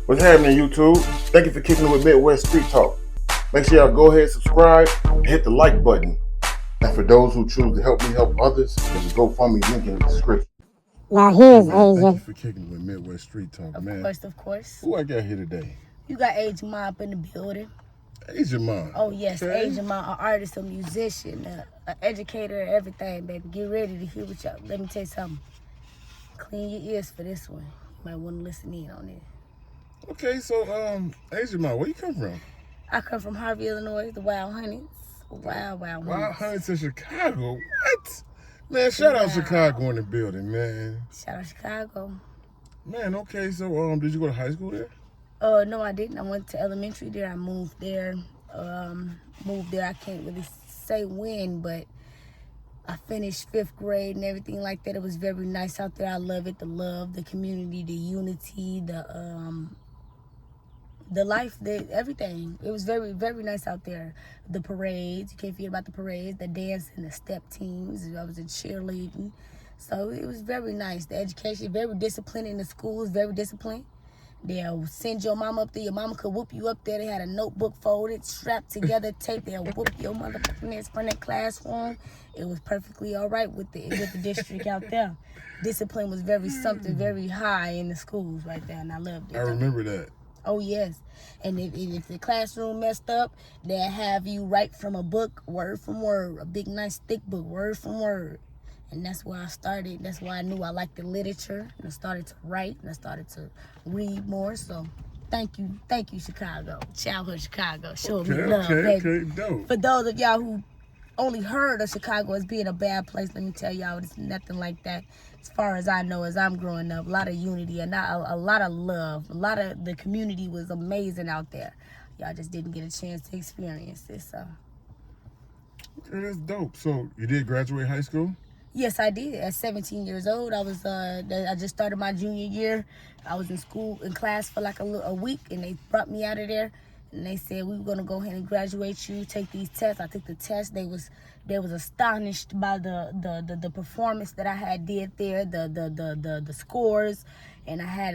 What's happening, YouTube? Thank you for kicking it with Midwest Street Talk. Make sure y'all go ahead, subscribe, and hit the like button. And for those who choose to help me help others, there's a GoFundMe link in the description. Now here's Asia. Thank you for kicking it with Midwest Street Talk, man. Of course. Who I got here today? You got Asia Ma up in the building. Asia Ma. Oh, yes. Okay. Asia Ma, an artist, a musician, an educator, everything, baby. Get ready to hear what y'all. Let me tell you something. Clean your ears for this one. You might want to listen in on it. Okay, so, Asia Ma, where you come from? I come from Harvey, Illinois, the Wild Hunnids. Wild Wild Hunnids. Hunnids in Chicago. What? Man, shout out Chicago in the building, man. Shout out Chicago. Man, okay, so, did you go to high school there? No, I didn't. I went to elementary there. I moved there. I can't really say when, but I finished 5th grade and everything like that. It was very nice out there. I love it. The love, the community, the unity, the life, everything. It was very, very nice out there. The parades, you can't forget about the parades, the dancing, the step teams. I was in cheerleading. So it was very nice. The education, very disciplined in the schools, very disciplined. They'll send your mama up there. Your mama could whoop you up there. They had a notebook folded, strapped together, tape. They'll whoop your motherfucking ass from that classroom. It was perfectly all right with the district out there. Discipline was very high in the schools right there, and I loved it. I remember that. Oh, yes. And if the classroom messed up, they'll have you write from a book, word from word, a big, nice, thick book, word from word. And that's where I started. That's why I knew I liked the literature. And I started to write, and I started to read more. So thank you, Chicago. Childhood Chicago. Show me love, baby. Okay, dope. For those of y'all who only heard of Chicago as being a bad place, let me tell y'all, it's nothing like that. As far as I know, as I'm growing up, a lot of unity and a lot of love. A lot of the community was amazing out there. Y'all just didn't get a chance to experience it. So. Okay, that's dope. So you did graduate high school? Yes, I did. At 17 years old, I just started my junior year. I was in class for like a week, and they brought me out of there. And they said, we were going to go ahead and graduate you, take these tests. I took the test. They was astonished by the performance that I had did there, the scores. And I had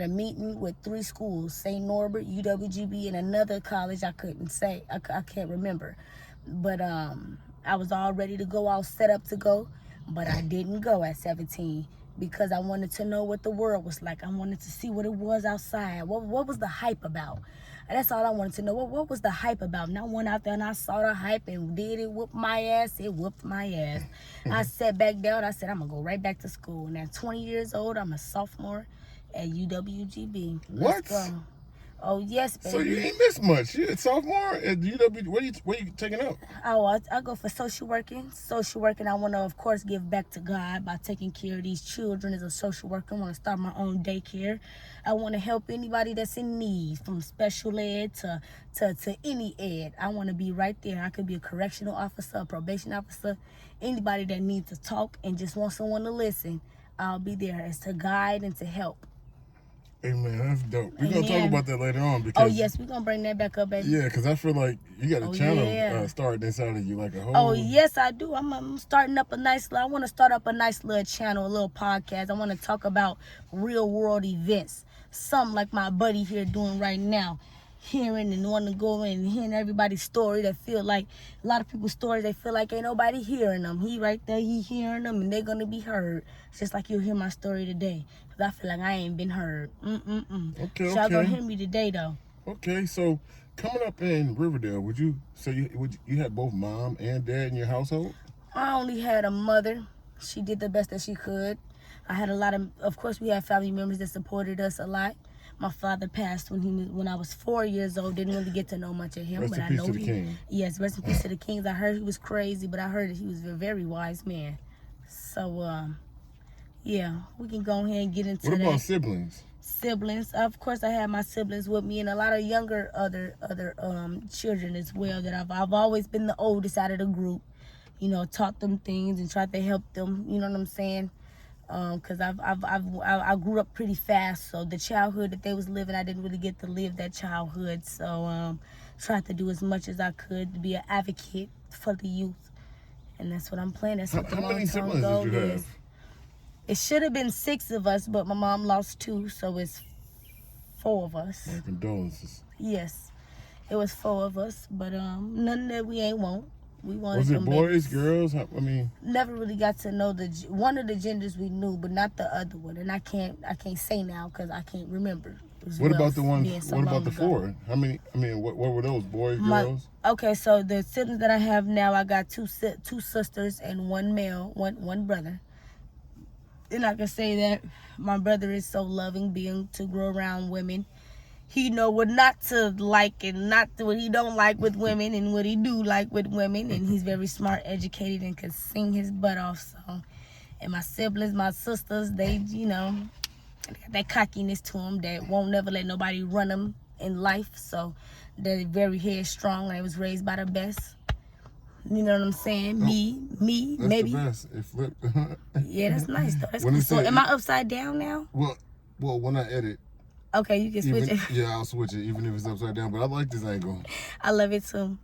a meeting with 3 schools, St. Norbert, UWGB, and another college I couldn't say. I can't remember. But I was all ready to go, all set up to go. But I didn't go at 17 because I wanted to know what the world was like. I wanted to see what it was outside. What was the hype about? That's all I wanted to know. What was the hype about? And I went out there and I saw the hype and did it, whooped my ass. It whooped my ass. I sat back down. I said, I'm going to go right back to school. And at 20 years old, I'm a sophomore at UWGB. What? Let's go. Oh, yes, baby. So you ain't missed much. You're a sophomore at UW. What are you taking up? Oh, I go for social working. Social working, I want to, of course, give back to God by taking care of these children as a social worker. I want to start my own daycare. I want to help anybody that's in need, from special ed to any ed. I want to be right there. I could be a correctional officer, a probation officer, anybody that needs to talk and just want someone to listen. I'll be there as to guide and to help. Hey, man, that's dope. We're going to talk about that later on. Because, oh, yes, we're going to bring that back up, baby. Yeah, because I feel like you got a channel starting inside of you, like a whole... Oh, yes, I do. I'm starting up I want to start up a nice little channel, a little podcast. I want to talk about real-world events. Something like my buddy here doing right now. Hearing and wanting to go in and hearing everybody's story that feel like, a lot of people's stories, they feel like ain't nobody hearing them. He right there, he hearing them, and they're going to be heard. It's just like you'll hear my story today. Because I feel like I ain't been heard. Okay, Y'all gonna hear me today, though. Okay, so coming up in Riverdale, would you had both mom and dad in your household? I only had a mother. She did the best that she could. I had of course, we had family members that supported us a lot. My father passed when I was 4 years old. Didn't really get to know much of him, rest but in I peace know to the king. Yes, rest in peace to the kings. I heard he was crazy, but I heard that he was a very wise man. So, yeah, we can go ahead and get into that. What about siblings? Siblings, of course, I have my siblings with me, and a lot of younger other children as well. That I've always been the oldest out of the group. You know, taught them things and tried to help them. You know what I'm saying? Because I grew up pretty fast, so the childhood that they was living, I didn't really get to live that childhood. So tried to do as much as I could to be an advocate for the youth, and that's what I'm playing. That's what the long-term goal is. It should have been 6 of us, but my mom lost 2, so it's 4 of us. My condolences. Yes, it was 4 of us, but none that we ain't want. We wanted. Was it them boys, babies. girls? I mean, never really got to know one of the genders we knew, but not the other one. And I can't say now because I can't remember. What about the one? What about the 4? How many? I mean, what were those? Boys, girls? Okay, so the siblings that I have now, I got two sisters and one male, one brother. And I can say that my brother is so loving, being to grow around women. He know what not to like and not what he don't like with women and what he do like with women. And he's very smart, educated, and can sing his butt off. So, and my siblings, my sisters, they, they got that cockiness to them that won't never let nobody run them in life. So they're very headstrong. I was raised by the best. You know what I'm saying? Oh, me, that's maybe. The best. It flipped. Yeah, that's nice though. That's cool. So am I upside down now? Well, when I edit. Okay, you can switch it. Yeah, I'll switch it even if it's upside down. But I like this angle. I love it too.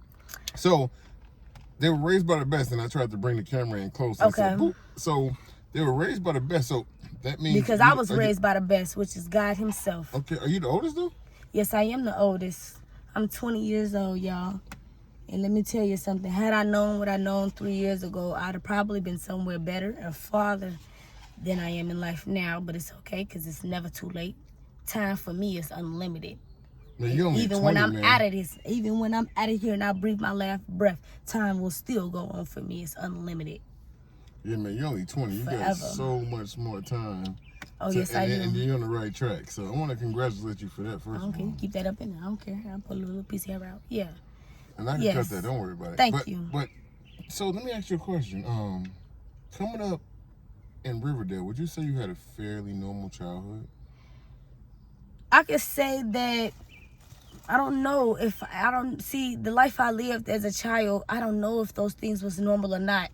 So they were raised by the best, and I tried to bring the camera in close. Okay. So they were raised by the best. So that means because I was raised by the best, which is God Himself. Okay, are you the oldest though? Yes, I am the oldest. I'm 20 years old, y'all. And let me tell you something. Had I known what I known 3 years ago, I'd have probably been somewhere better and farther than I am in life now. But it's okay, because it's never too late. Time for me is unlimited. Man, you only even 20, when I'm man. out of this, even when I'm out of here and I breathe my last breath, time will still go on for me. It's unlimited. Yeah, man, you're only 20. You got so much more time. Oh, yes, I do. And you're on the right track. So I want to congratulate you for that, first of all. Okay, keep that up in there. I don't care. I'll put a little piece of hair out. Yeah. And I can cut that. Don't worry about it. Thank you. But so let me ask you a question. Coming up in Riverdale, would you say you had a fairly normal childhood? I could say that I don't know if I don't see the life I lived as a child. I don't know if those things was normal or not.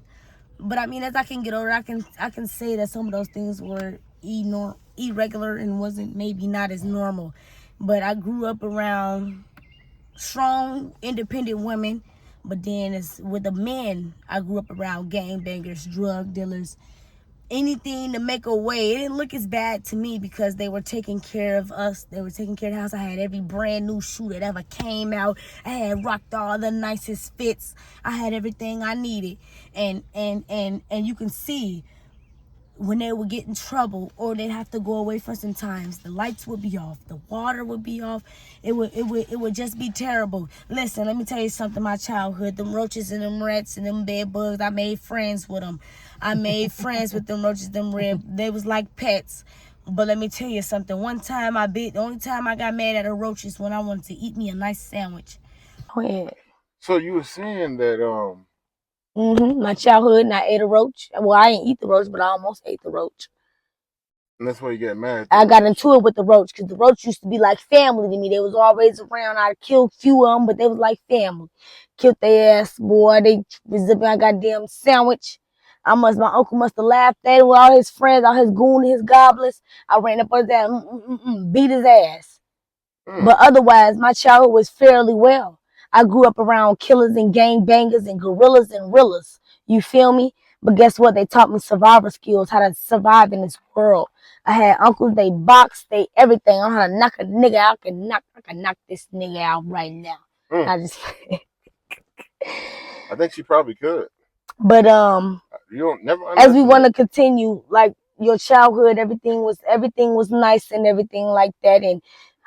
But I mean, as I can get older, I can say that some of those things were irregular and wasn't maybe not as normal. But I grew up around strong, independent women. But then as with the men, I grew up around gangbangers, drug dealers, anything to make a way. It didn't look as bad to me because they were taking care of us. They were taking care of the house. I had every brand new shoe that ever came out. I had rocked all the nicest fits. I had everything I needed. And you can see when they would get in trouble or they'd have to go away for some times, the lights would be off, the water would be off. It would just be terrible. Listen, let me tell you something. My childhood, them roaches and them rats and them bed bugs, I made friends with them. I made friends with them roaches, them red. They was like pets. But let me tell you something. The only time I got mad at a roach is when I wanted to eat me a nice sandwich. Go ahead. So you were saying that My childhood, and I ate a roach. Well, I didn't eat the roach, but I almost ate the roach. And that's why you got mad. I got into it with the roach because the roach used to be like family to me. They was always around. I killed a few of them, but they was like family. Killed their ass, boy. They was zipping my goddamn sandwich. My uncle must have laughed at him with all his friends, all his goon, his goblins. I ran up on that, beat his ass. But otherwise, my childhood was fairly well. I grew up around killers and gangbangers and gorillas and rillas. You feel me? But guess what? They taught me survivor skills, how to survive in this world. I had uncles, they boxed, they everything. I know how to knock a nigga out. I can knock this nigga out right now. I think she probably could. But you don't never as we want to continue, like your childhood, everything was nice and everything like that, and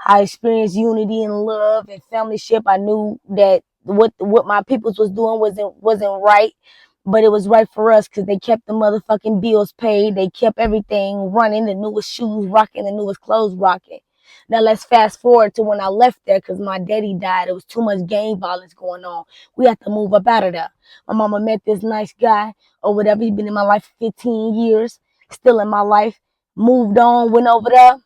I experienced unity and love and familyship. I knew that what my peoples was doing wasn't right, but it was right for us because they kept the motherfucking bills paid. They kept everything running, the newest shoes rocking, the newest clothes rocking. Now let's fast forward to when I left there because my daddy died. There was too much gang violence going on. We had to move up out of there. My mama met this nice guy or whatever. He's been in my life 15 years, still in my life. Moved on, went over there.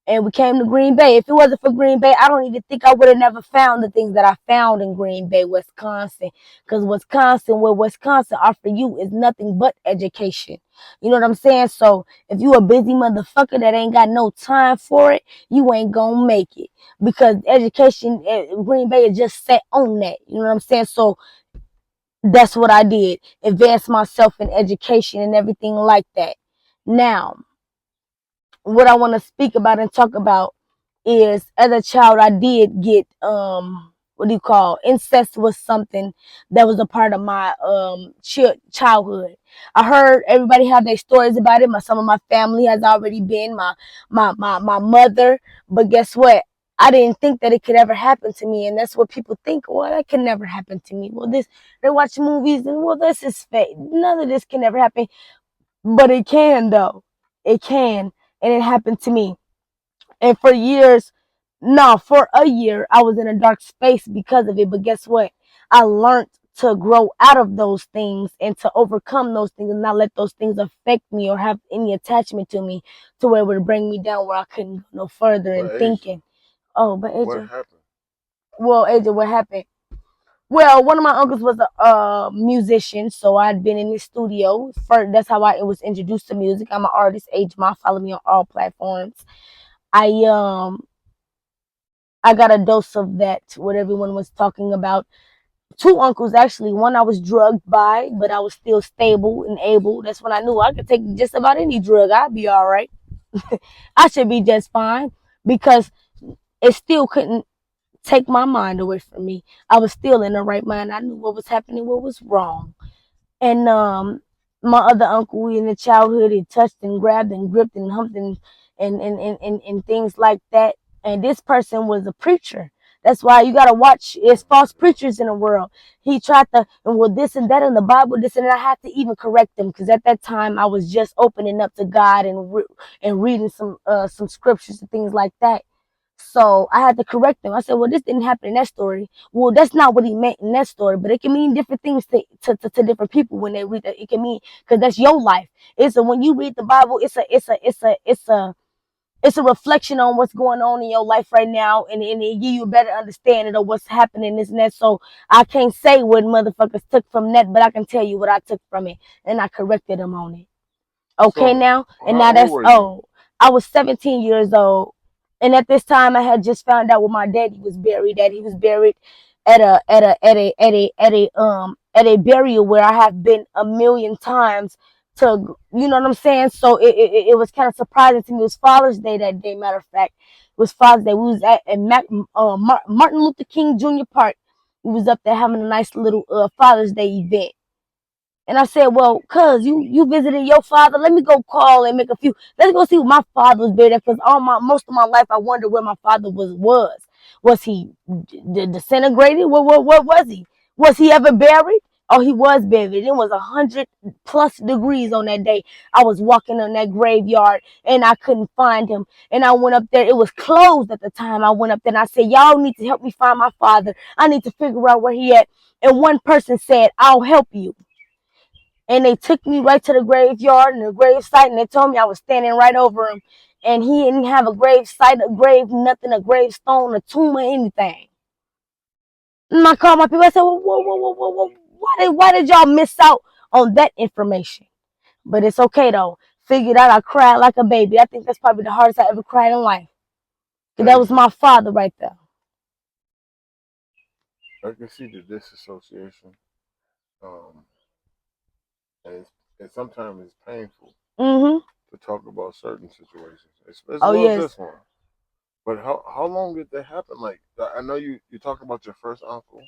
And we came to Green Bay. If it wasn't for Green Bay, I don't even think I would have never found the things that I found in Green Bay, Wisconsin. Because what Wisconsin offer you is nothing but education. You know what I'm saying? So if you a busy motherfucker that ain't got no time for it, you ain't gonna make it. Because education in Green Bay is just set on that. You know what I'm saying? So that's what I did. Advance myself in education and everything like that. Now, what I want to speak about and talk about is as a child I did get what do you call incest was something that was a part of my childhood. I heard everybody have their stories about it. Some of my family has already been my mother, but guess what? I didn't think that it could ever happen to me, and that's what people think. Well, that can never happen to me. Well, this they watch movies and well, this is fake. None of this can ever happen, but it can though. It can, and it happened to me. And for years, no, for a year, I was in a dark space because of it. But guess what? I learned to grow out of those things and to overcome those things and not let those things affect me or have any attachment to me to where it would bring me down where I couldn't go no further in But Asia, thinking. Oh, but what AJ, happened? well, AJ, what happened? Well, one of my uncles was a musician, so I'd been in his studio. First, that's how I was introduced to music. I'm an artist. AJ, follow me on all platforms. I I got a dose of that, what everyone was talking about. Two uncles, actually. One I was drugged by, but I was still stable and able. That's when I knew I could take just about any drug. I'd be all right. I should be just fine because it still couldn't take my mind away from me. I was still in the right mind. I knew what was happening, what was wrong. And my other uncle in the childhood, he touched and grabbed and gripped and humped and things like that. And this person was a preacher. That's why you gotta watch. There's false preachers in the world. He tried to, and well, this and that in the Bible, this and that. I had to even correct them because at that time I was just opening up to God and reading some scriptures and things like that. So I had to correct them. I said, well, this didn't happen in that story. Well, that's not what he meant in that story, but it can mean different things to different people when they read that. It can mean, because that's your life. When you read the Bible, it's a reflection on what's going on in your life right now, and it give you a better understanding of what's happening, this and that. So I can't say what motherfuckers took from that, but I can tell you what I took from it, and I corrected them on it. Okay, So, now, and now how old that's were you? oh, I was 17 years old, and at this time I had just found out where my daddy was buried. That he was buried at a burial where I have been a million times. To you know what I'm saying? So it was kind of surprising to me. It was Father's Day that day. Matter of fact, it was Father's Day. We was at Martin Luther King Jr. Park. We was up there having a nice little Father's Day event. And I said, well, cuz you visited your father. Let me go call and make a few. Let's go see what my father was buried at. Because most of my life I wondered where my father was. Was he disintegrated? What was he? Was he ever buried? Oh, he was buried. It was 100+ degrees on that day. I was walking on that graveyard and I couldn't find him. And I went up there. It was closed at the time. I went up there and I said, y'all need to help me find my father. I need to figure out where he at. And one person said, I'll help you. And they took me right to the graveyard and the grave site, and they told me I was standing right over him. And he didn't have a grave site, a grave, nothing, a gravestone, a tomb, or anything. And I called my people. I said, well, whoa. Why did y'all miss out on that information? But it's okay though. Figured out I cried like a baby. I think that's probably the hardest I ever cried in life. Cause that was Asia, my father right there. I can see the disassociation. Um, and sometimes it's painful Mm-hmm. to talk about certain situations, as Oh well as yes. this one. But how long did that happen? Like I know you talk about your first uncle,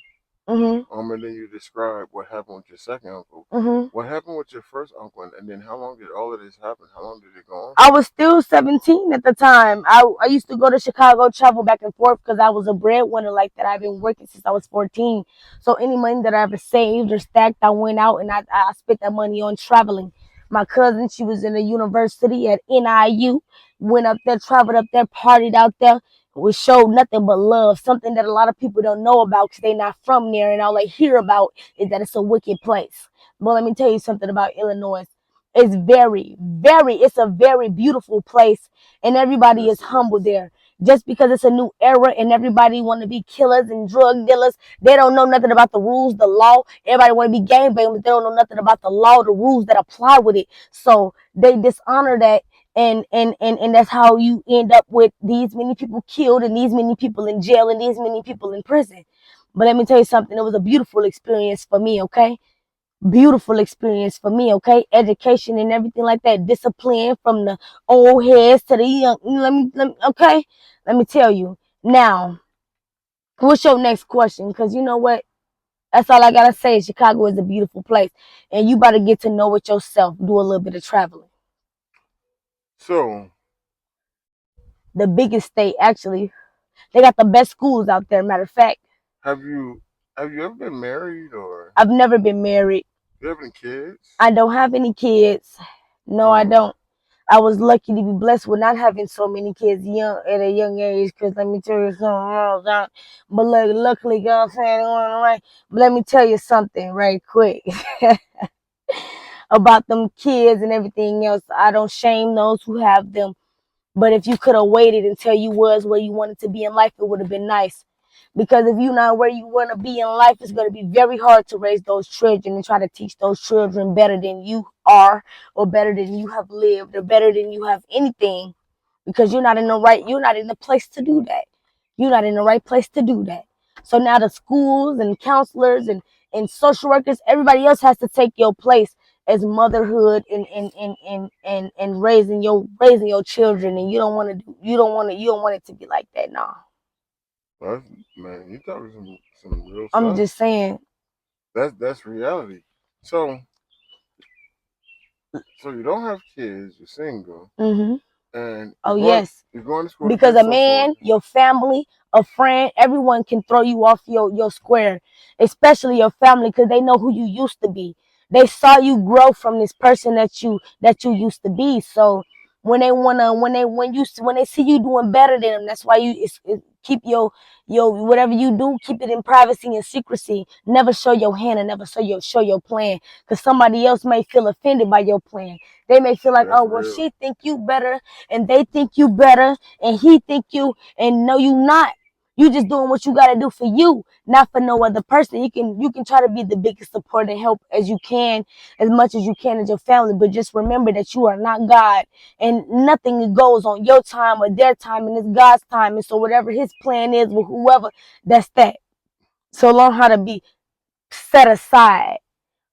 Mm-hmm. and then you describe what happened with your second uncle. Mm-hmm. What happened with your first uncle, and then how long did all of this happen? How long did it go on I for? was still 17 at the time. I used to go to Chicago, travel back and forth because I was a breadwinner like that. I've been working since I was 14. So any money that I ever saved or stacked, I went out and I spent that money on traveling. My cousin, she was in the university at NIU, went up there, traveled up there, partied out there. We showed nothing but love, something that a lot of people don't know about because they're not from there. And all they hear about is that it's a wicked place. But let me tell you something about Illinois. It's it's a very beautiful place, and everybody Yes, is it humble is. there. Just because it's a new era and everybody want to be killers and drug dealers, they don't know nothing about the rules, the law. Everybody want to be gangbangers, but they don't know nothing about the law, the rules that apply with it. So they dishonor that, and that's how you end up with these many people killed and these many people in jail and these many people in prison. But let me tell you something. It was a beautiful experience for me. Okay, beautiful experience for me, okay? Education and everything like that, discipline from the old heads to the young. Okay? Let me tell you. Now, what's your next question? Because you know what? That's all I gotta say. Chicago is a beautiful place, and you better get to know it yourself. Do a little bit of traveling. So, The biggest state, actually, they got the best schools out there. Matter of fact, have you ever been married or I've never been married. you have any kids? I don't have any kids. No, I Oh, don't. I was lucky to be blessed with not having so many kids young at a young age. Cause let me tell you something, but luckily, God saying right. But let me tell you something right quick about them kids and everything else. I don't shame those who have them. But if you could have waited until you was where you wanted to be in life, it would have been nice. Because if you're not where you want to be in life, it's going to be very hard to raise those children and try to teach those children better than you are, or better than you have lived, or better than you have anything. Because you're not in the place to do that. You're not in the right place to do that. So now the schools and counselors and social workers, everybody else has to take your place as motherhood and raising your children, and you don't want it to be like that. Nah. man, you talking some real I'm stuff. just saying. That's reality. So you don't have kids, you're single, Mm-hmm. and Oh yes. you're going to school to be Because a a social man, worker. your family, a friend, everyone can throw you off your square, especially your family, because they know who you used to be. They saw you grow from this person that you used to be. So when they wanna when they see you doing better than them, that's why keep your whatever you do, keep it in privacy and secrecy. Never show your hand and never show your plan, because somebody else may feel offended by your plan. They may feel like, That's oh well, real. she think you better, and they think you better, and he think you, and no, you not. You just doing what you gotta do for you, not for no other person. You can try to be the biggest support and help as you can, as much as you can as your family, but just remember that you are not God, and nothing goes on your time or their time, and it's God's time. And so whatever His plan is with whoever, that's that. So learn how to be set aside.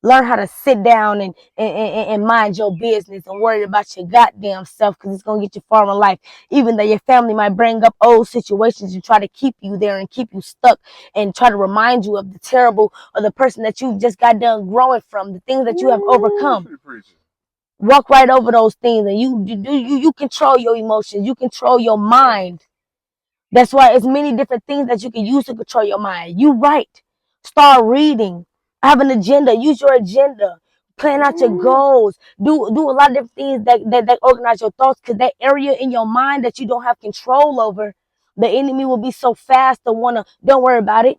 Learn how to sit down and mind your business and worry about your goddamn self, because it's going to get you far in life. Even though your family might bring up old situations and try to keep you there and keep you stuck and try to remind you of the terrible or the person that you just got done growing from, the things that you have overcome. Walk right over those things, and you control your emotions. You control your mind. That's why it's many different things that you can use to control your mind. You write, start reading, have an agenda, use your agenda, plan out your goals, do a lot of different things that organize your thoughts, because that area in your mind that you don't have control over, the enemy will be so fast to wanna, don't worry about it.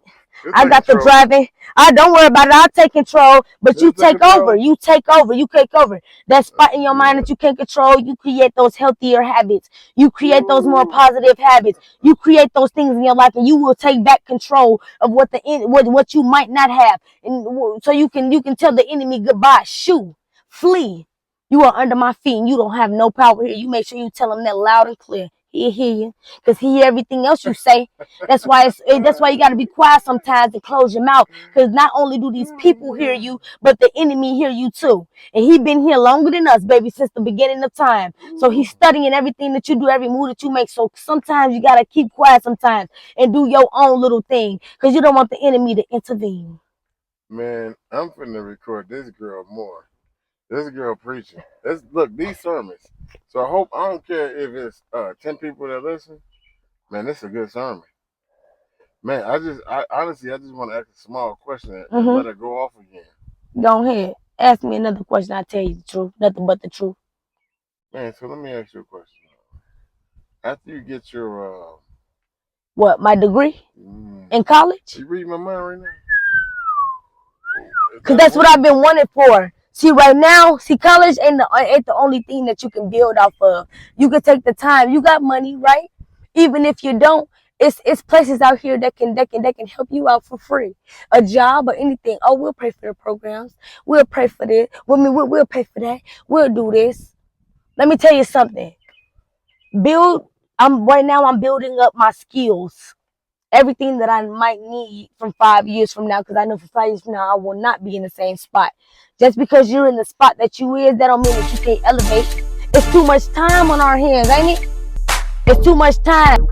I got the driving. I don't worry about it. I'll take control, but you take over. You take over. You take over. That spot in your mind that you can't control, you create those healthier habits. You create those more positive habits. You create those things in your life, and you will take back control of what you might not have, and so you can tell the enemy goodbye. Shoo, flee. You are under my feet, and you don't have no power here. You make sure you tell him that loud and clear. He'll hear you, because he hear everything else you say. That's why you got to be quiet sometimes and close your mouth, because not only do these people hear you, but the enemy hear you too. And he been here longer than us, baby, since the beginning of time. So he's studying everything that you do, every move that you make. So sometimes you got to keep quiet sometimes and do your own little thing, because you don't want the enemy to intervene. Man, I'm finna record this girl more. This girl preaching. Look, these sermons. So I don't care if it's 10 people that listen. Man, this is a good sermon. Man, honestly, I just want to ask a small question and let her go off again. Go ahead. Ask me another question. I'll tell you the truth. Nothing but the truth. Man, so let me ask you a question. After you get your What, my degree in college? you read my mind right now? Because that's what I've been wanting for. See, right now, college ain't the only thing that you can build off of. You can take the time. You got money, right? Even if you don't, it's places out here that can help you out for free. A job or anything. Oh, we'll pay for the programs. We'll pay for this. We'll pay for that. We'll do this. Let me tell you something. Right now I'm building up my skills everything that I might need from 5 years from now, because I know for 5 years from now I will not be in the same spot. Just because you're in the spot that you is, that don't mean that you can't elevate. It's too much time on our hands, ain't it? It's too much time.